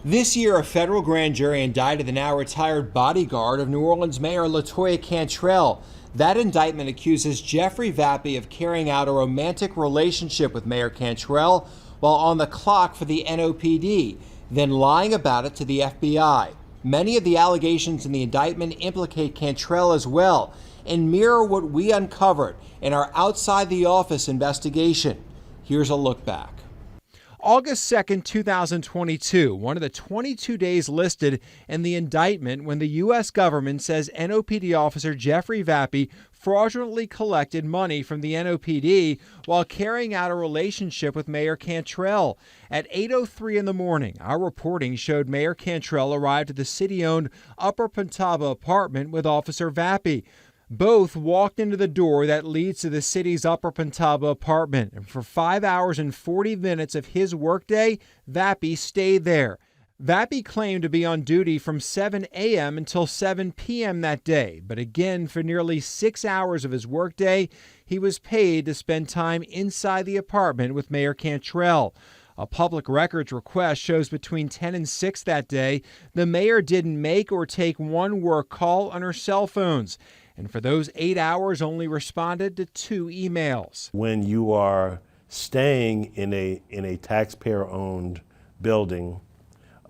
This year, a federal grand jury indicted the now retired bodyguard of New Orleans Mayor LaToya Cantrell. That indictment accuses Jeffrey Vappy of carrying out a romantic relationship with Mayor Cantrell while on the clock for the NOPD, then lying about it to the FBI. Many of the allegations in the indictment implicate Cantrell as well and mirror what we uncovered in our Outside the Office investigation. Here's a look back. August 2nd, 2022, one of the 22 days listed in the indictment when the U.S. government says NOPD officer Jeffrey Vappy fraudulently collected money from the NOPD while carrying out a relationship with Mayor Cantrell. At 8:03 in the morning, our reporting showed Mayor Cantrell arrived at the city-owned Upper Pentaba apartment with Officer Vappy. Both walked into the door that leads to the city's Upper Pentaba apartment, and for 5 hours and 40 minutes of his workday, Vappy stayed there. Vappy claimed to be on duty from 7 a.m. until 7 p.m. that day, but again, for nearly 6 hours of his workday, he was paid to spend time inside the apartment with Mayor Cantrell. A public records request shows between 10 and 6 that day, the mayor didn't make or take one work call on her cell phones, and for those 8 hours only responded to 2 emails. When you are staying in a taxpayer-owned building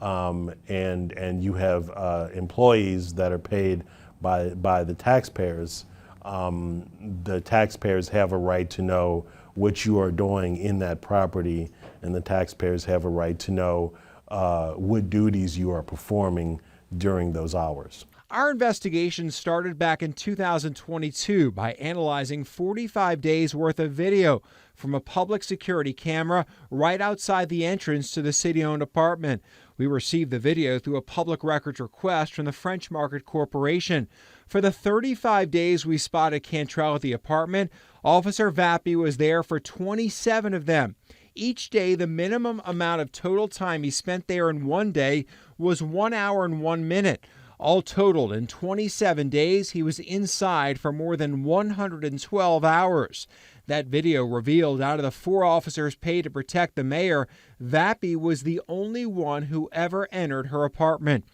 and you have employees that are paid by the taxpayers have a right to know what you are doing in that property, and the taxpayers have a right to know what duties you are performing during those hours. Our investigation started back in 2022 by analyzing 45 days worth of video from a public security camera right outside the entrance to the city-owned apartment. We received the video through a public records request from the French Market Corporation. For the 35 days we spotted Cantrell at the apartment, Officer Vappy was there for 27 of them. Each day, the minimum amount of total time he spent there in one day was 1 hour and 1 minute. All totaled, in 27 days, he was inside for more than 112 hours. That video revealed out of the 4 officers paid to protect the mayor, Vappy was the only one who ever entered her apartment.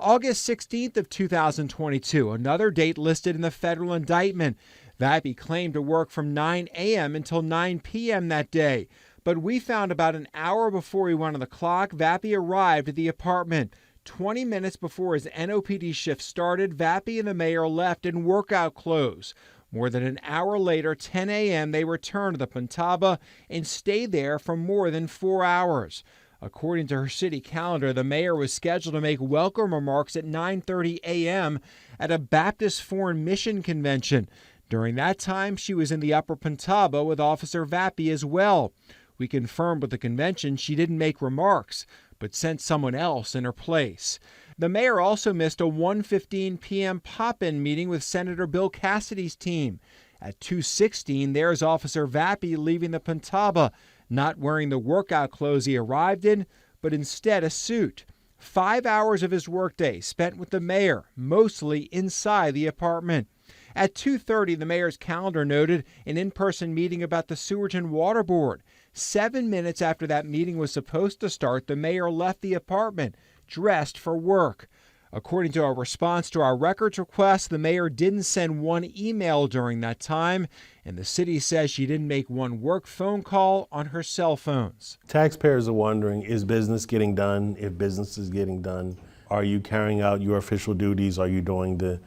August 16th of 2022, another date listed in the federal indictment. Vappy claimed to work from 9 a.m. until 9 p.m. that day. But we found about an hour before he went on the clock, Vappy arrived at the apartment. 20 minutes before his NOPD shift started, Vappy and the mayor left in workout clothes. More than an hour later, 10 a.m., they returned to the Pentaba and stayed there for more than 4 hours. According to her city calendar, the mayor was scheduled to make welcome remarks at 9:30 a.m. at a Baptist Foreign Mission convention. During that time, she was in the Upper Pentaba with Officer Vappy as well. We confirmed with the convention she didn't make remarks, but sent someone else in her place. The mayor also missed a 1:15 p.m. pop-in meeting with Senator Bill Cassidy's team. At 2:16, there's Officer Vappy leaving the Pentaba, not wearing the workout clothes he arrived in, but instead a suit. 5 hours of his workday spent with the mayor, mostly inside the apartment. At 2:30, the mayor's calendar noted an in-person meeting about the Sewage and Water Board. 7 minutes after that meeting was supposed to start, the mayor left the apartment, dressed for work. According to a response to our records request, the mayor didn't send one email during that time, and the city says she didn't make one work phone call on her cell phones. Taxpayers are wondering, is business getting done? If business is getting done, are you carrying out your official duties? Are you doing the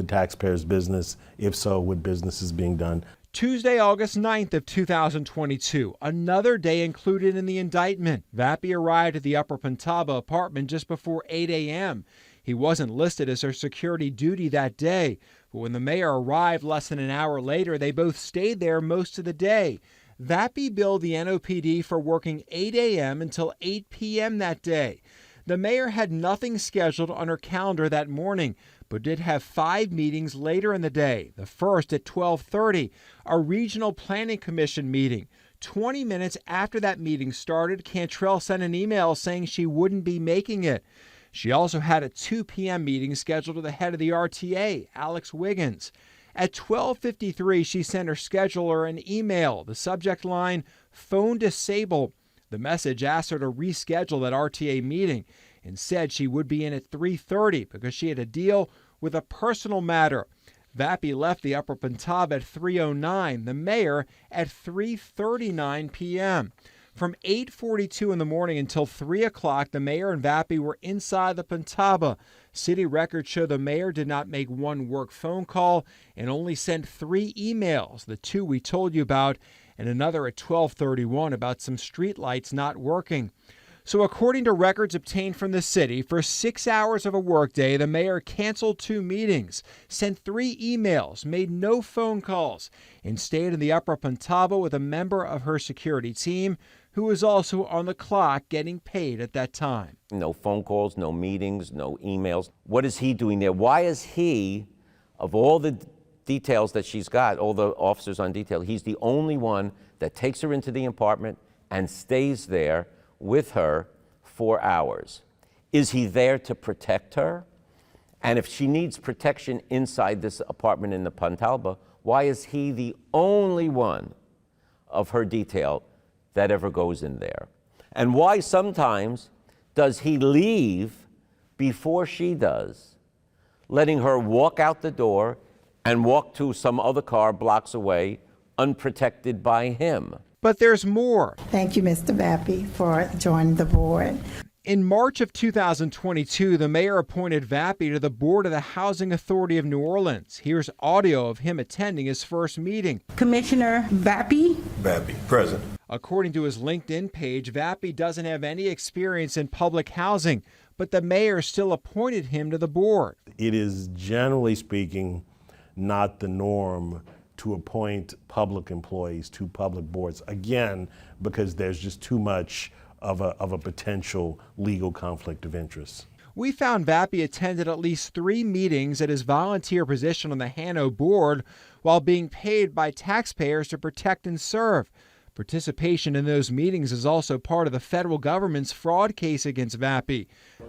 taxpayers' business? If so, what business is being done? Tuesday, August 9th of 2022, another day included in the indictment. Vappy arrived at the Upper Pentaba apartment just before 8 a.m. He wasn't listed as her security duty that day, but when the mayor arrived less than an hour later, they both stayed there most of the day. Vappy billed the NOPD for working 8 a.m. until 8 p.m. that day. The mayor had nothing scheduled on her calendar that morning, but did have 5 meetings later in the day. The first at 12:30, a regional planning commission meeting. 20 minutes after that meeting started, Cantrell sent an email saying she wouldn't be making it. She also had a 2 p.m. meeting scheduled with the head of the RTA, Alex Wiggins. At 12:53, she sent her scheduler an email. The subject line, phone disabled. The message asked her to reschedule that RTA meeting and said she would be in at 3:30 because she had to deal with a personal matter. Vappy left the Upper Pentaba at 3:09, the mayor at 3:39 p.m. From 8:42 in the morning until 3 o'clock, the mayor and Vappy were inside the Pentaba. City records show the mayor did not make one work phone call and only sent 3 emails, the 2 we told you about, and another at 12:31 about some streetlights not working. So according to records obtained from the city, for 6 hours of a workday, the mayor canceled 2 meetings, sent 3 emails, made no phone calls, and stayed in the Upper Pentaba with a member of her security team who was also on the clock getting paid at that time. No phone calls, no meetings, no emails. What is he doing there? Why is he, of all the details that she's got, all the officers on detail, he's the only one that takes her into the apartment and stays there with her for hours? Is he there to protect her? And if she needs protection inside this apartment in the Pentaba, why is he the only one of her detail that ever goes in there? And why sometimes does he leave before she does, letting her walk out the door and walk to some other car blocks away, unprotected by him? But there's more. Thank you, Mr. Vappy, for joining the board. In March of 2022, the mayor appointed Vappy to the board of the Housing Authority of New Orleans. Here's audio of him attending his first meeting. Commissioner Vappy. Vappy, present. According to his LinkedIn page, Vappy doesn't have any experience in public housing, but the mayor still appointed him to the board. It is, generally speaking, not the norm to appoint public employees to public boards, again, because there's just too much of a potential legal conflict of interest. We found Vappy attended at least 3 meetings at his volunteer position on the Hano board while being paid by taxpayers to protect and serve. Participation in those meetings is also part of the federal government's fraud case against Vappy.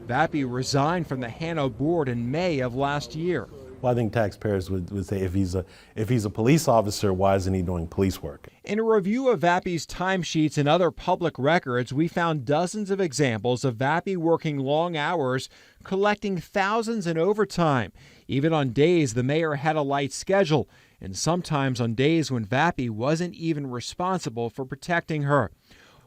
Vappy resigned from the Hano board in May of last year. Well, I think taxpayers would say if he's a police officer, why isn't he doing police work? In a review of Vappy's timesheets and other public records, we found dozens of examples of Vappy working long hours, collecting thousands in overtime, even on days the mayor had a light schedule, and sometimes on days when Vappy wasn't even responsible for protecting her.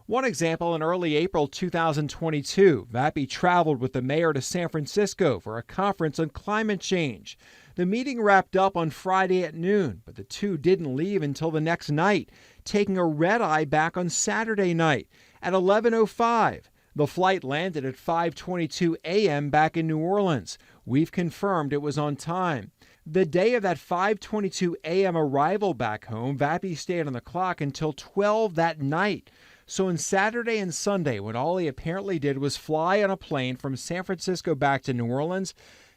One example, in early April 2022, Vappy traveled with the mayor to San Francisco for a conference on climate change. The meeting wrapped up on Friday at noon, but the two didn't leave until the next night, taking a red-eye back on Saturday night at 11:05. The flight landed at 5:22 a.m. back in New Orleans. We've confirmed it was on time. The day of that 5:22 a.m. arrival back home, Vappy stayed on the clock until 12 that night. So on Saturday and Sunday, when all he apparently did was fly on a plane from San Francisco back to New Orleans,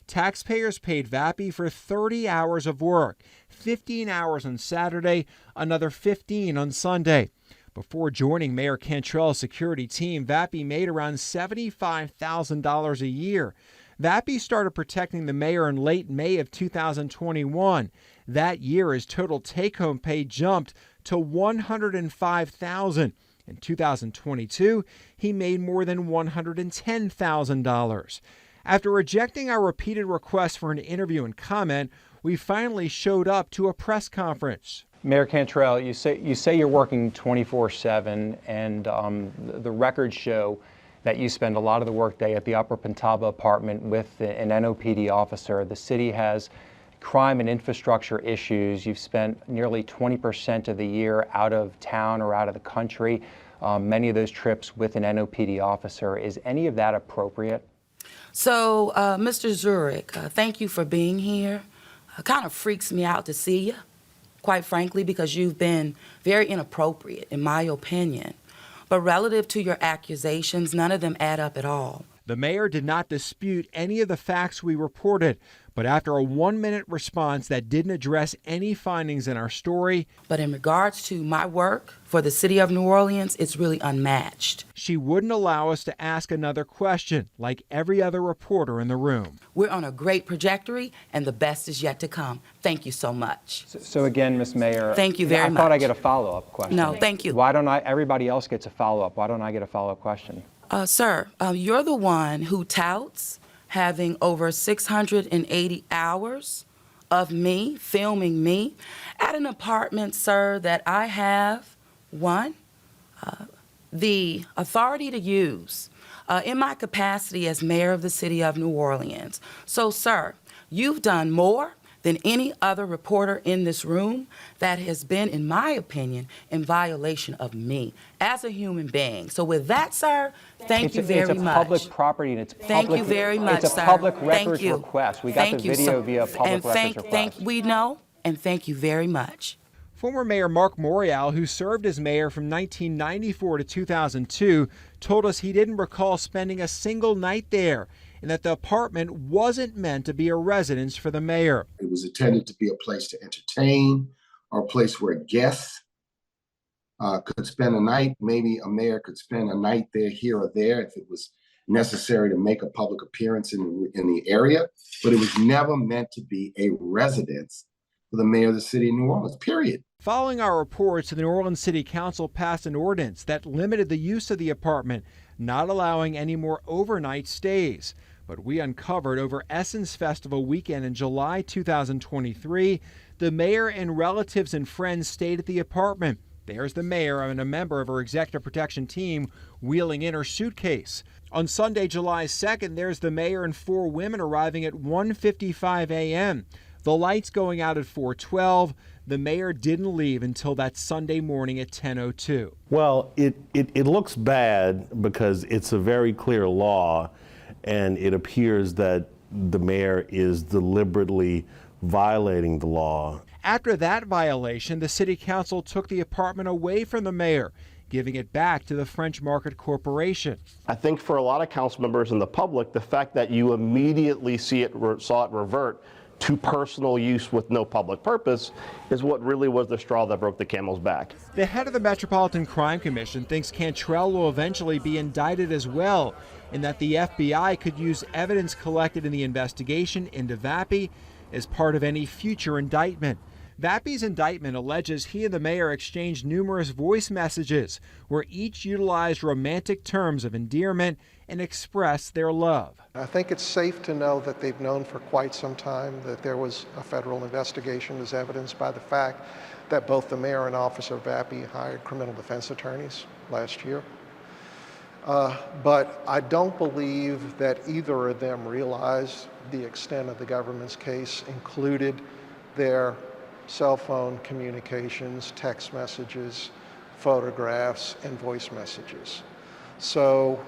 taxpayers paid Vappy for 30 hours of work, 15 hours on Saturday, another 15 on Sunday. Before joining Mayor Cantrell's security team, Vappy made around $75,000 a year. Vappy started protecting the mayor in late May of 2021. That year, his total take-home pay jumped to $105,000. In 2022, he made more than $110,000. After rejecting our repeated requests for an interview and comment, we finally showed up to a press conference. Mayor Cantrell, you say you're working 24/7, and the records show that you spend a lot of the workday at the Upper Pentaba apartment with an NOPD officer. The city has crime and infrastructure issues. You've spent nearly 20% of the year out of town or out of the country, many of those trips with an NOPD officer. Is any of that appropriate? So, Mr. Zurich, thank you for being here. It kind of freaks me out to see you, quite frankly, because you've been very inappropriate, in my opinion. But relative to your accusations, none of them add up at all. The mayor did not dispute any of the facts we reported, but after a 1-minute response that didn't address any findings in our story, But in regards to my work for the city of New Orleans, it's really unmatched. she wouldn't allow us to ask another question like every other reporter in the room. We're on a great trajectory, and the best is yet to come. Thank you so much. So again, Ms. Mayor. Thank you very I thought I much. get a follow-up question. No, thank you. Why don't everybody else gets a follow-up. Why don't I get a follow-up question? Sir, you're the one who touts having over 680 hours of me filming me at an apartment, sir, that I have, the authority to use in my capacity as mayor of the city of New Orleans. So, sir, you've done more than any other reporter in this room that has been, in my opinion, in violation of me as a human being. So with that, sir, thank you very much. It's a public property and it's public. Thank you very much, It's sir. a public Thank records you. request. We got Thank the you, video sir. via public And records request. we know, and thank you very much. Former Mayor Mark Morial, who served as mayor from 1994 to 2002, told us he didn't recall spending a single night there and that the apartment wasn't meant to be a residence for the mayor. It was intended to be a place to entertain or a place where guests could spend a night. Maybe a mayor could spend a night there, here or there, if it was necessary to make a public appearance in the area. But it was never meant to be a residence for the mayor of the city of New Orleans, period. Following our reports, the New Orleans City Council passed an ordinance that limited the use of the apartment, not allowing any more overnight stays. But we uncovered over Essence Festival weekend in July 2023, the mayor and relatives and friends stayed at the apartment. There's the mayor and a member of her executive protection team wheeling in her suitcase. On Sunday, July 2nd, there's the mayor and 4 women arriving at 1:55 a.m. The lights going out at 4:12. The mayor didn't leave until that Sunday morning at 10:02. Well, it looks bad because it's a very clear law, and it appears that the mayor is deliberately violating the law. After that violation, the city council took the apartment away from the mayor, giving it back to the French Market Corporation. I think for a lot of council members and the public, the fact that you immediately saw it revert to personal use with no public purpose is what really was the straw that broke the camel's back. The head of the Metropolitan Crime Commission thinks Cantrell will eventually be indicted as well, and that the FBI could use evidence collected in the investigation into Vappie as part of any future indictment. Vappie's indictment alleges he and the mayor exchanged numerous voice messages where each utilized romantic terms of endearment and expressed their love. I think it's safe to know that they've known for quite some time that there was a federal investigation, as evidenced by the fact that both the mayor and Officer Vappie hired criminal defense attorneys last year. But I don't believe that either of them realized the extent of the government's case included their cell phone communications, text messages, photographs, and voice messages. So,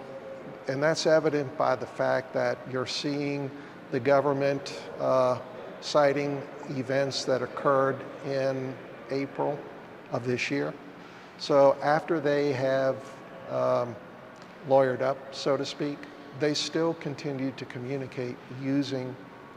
and that's evident by the fact that you're seeing the government citing events that occurred in April of this year. So after they have lawyered up, so to speak, they still continue to communicate using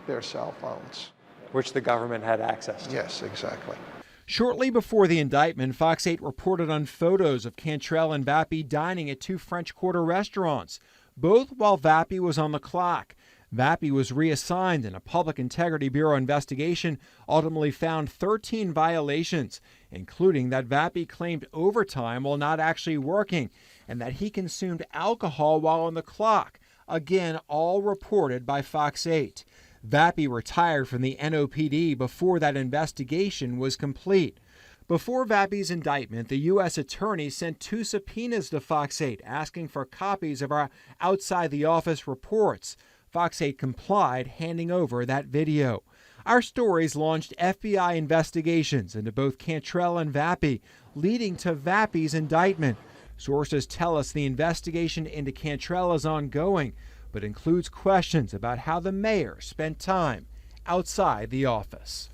their cell phones. Which the government had access to. Yes, exactly. Shortly before the indictment, Fox 8 reported on photos of Cantrell and Vappie dining at 2 French Quarter restaurants, both while Vappie was on the clock. Vappie was reassigned, and a Public Integrity Bureau investigation ultimately found 13 violations, including that Vappie claimed overtime while not actually working, and that he consumed alcohol while on the clock. Again, all reported by Fox 8. Vappie retired from the NOPD before that investigation was complete. Before Vappie's indictment, the U.S. Attorney sent 2 subpoenas to Fox 8 asking for copies of our outside the office reports. Fox 8 complied, handing over that video. Our stories launched FBI investigations into both Cantrell and Vappie, leading to Vappie's indictment. Sources tell us the investigation into Cantrell is ongoing, but includes questions about how the mayor spent time outside the office.